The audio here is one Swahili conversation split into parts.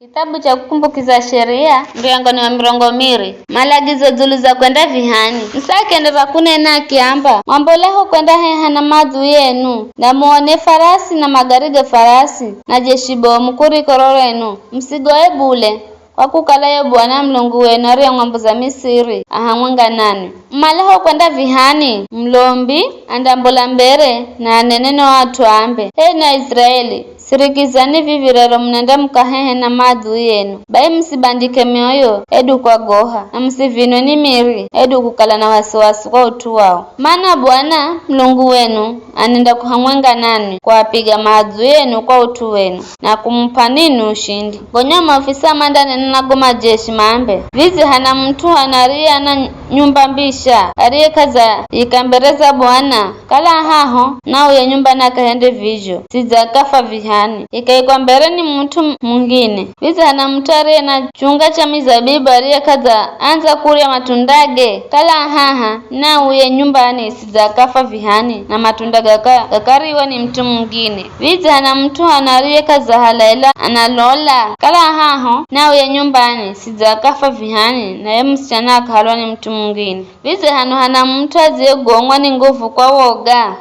Kitabu cha kukumbukiza sheria mriangoni wa mirongo miri malagizo zulu za kwenda vihani msakendera kunena akiamba mwamboleho kwenda hehana madhu yenu na muone farasi na magari farasi na jeshi bomu kuri kororenu msigoe bule kwa kukalayo Bwana Mlungu wenu ari ng'ambo za Misiri ahamwenga nani mmaleho kwenda vihani mlombi andambola mbere na neneno watu ambe na Israeli sirikizani vivirero mnenda mkahehe na madhu yenu bai msibandike mioyo edu kwa goha na msivinwe ni miri edu kukala na wasiwasi kwa utu wao maana Bwana Mlungu wenu anenda kuhamwenga nani kwa apiga madhu yenu kwa utu wenu na kumpa ninu ushindi gonya maofisa mandane na goma jeshi maambe vizi hana mtu hanaria na nyumba mbisha arie kaza ikambereza Bwana kala haho nao ya nyumba na kahende vizho sizakafa vihani ikaikwa mbere ni mtu mwingine vizi hana mtu arie na chunga cha mizabibu arie kaza anza kuria matundage kala haha nao ya nyumbani sizakafa vihani na matundaga gakariwa ni mtu mwingine vizi hana mtu hanarie kaza halaila analola kala haho nao ya nyumbani sizakafa vihani na ye msichana akahalwa ni mtu mwingine vizi hana mtu aziegongwa ni nguvu kwa woga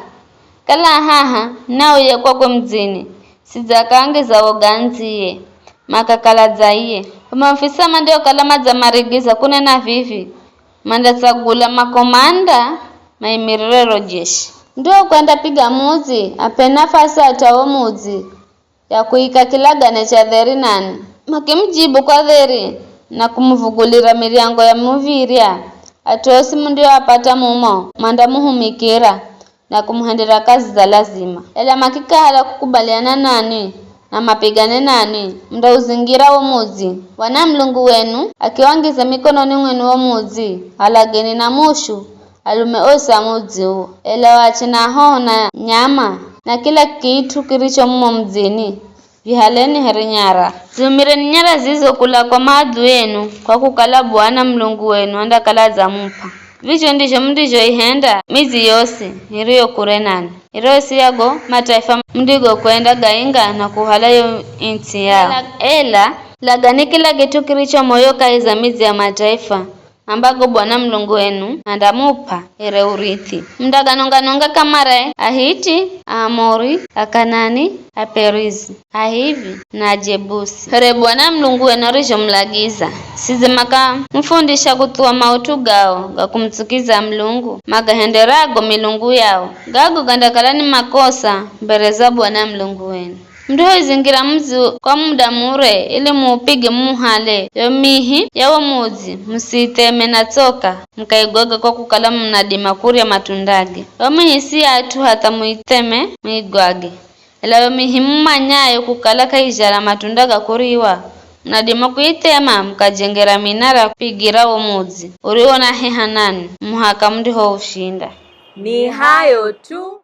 kala haha nao ya kwa mzini sizakange za woganziye makakala zaiye maofisa mandeo kalama za marigiza kunena vivi manda sagula makomanda maimirero jeshi ndio kwenda piga muzi ape nafasi atawo muzi ya kuika kilagane cha dheri nani makimjibu kwa dheri na kumvugulira miriango ya muviria atosi ndio apata mumo manda muhumikira na kumhendera kazi za lazima ela makika hala kukubaliana nani na mapigane nani mda uzingira wa muzi Bwana Mlungu wenu akiwangiza mikononi mwenu wa muzi alageni na mushu alume osa muzi huo ela wachina hoho na nyama na kila kitu kilicho mumo mzini vihaleni herinyara zumireni nyara zizo kula kwa madhu yenu kwa kukala Bwana Mlungu wenu anda kala za mpa vicho ndicho ihenda mizi yose iriyo kurenani irosi yago mataifa mdigo kwenda gainga na kuhalayo inti yao ela lagani kila kitu kilicho moyo kaiza mizi ya mataifa ambago Bwana Mlungu wenu andamupa ere urithi mdaganonga kamare Ahiti, Amori, Akanani, Aperizi, Ahivi na Jebusi ere Bwana Mlungu wenu rijo mlagiza sizimaka mfundisha kutua mautu gao gakumtsukiza Mlungu magahenderago milungu yao gago gandakalani makosa mbere za Bwana Mlungu wenu mndio izingira mzi kwa muda mure ili muupige muhale yomihi yawo muzi msiteme na toka mkaigoga kwa kukala mnadima kuria matundage yomihi si atu hata muiteme muigwage ela yomihi mmanyayo kukala kaijara matundaga kuriwa mnadima kuitema mkajengera minara kupigira wo muzi uriona hehanani muhaka mndiho ushinda ni hayo tu.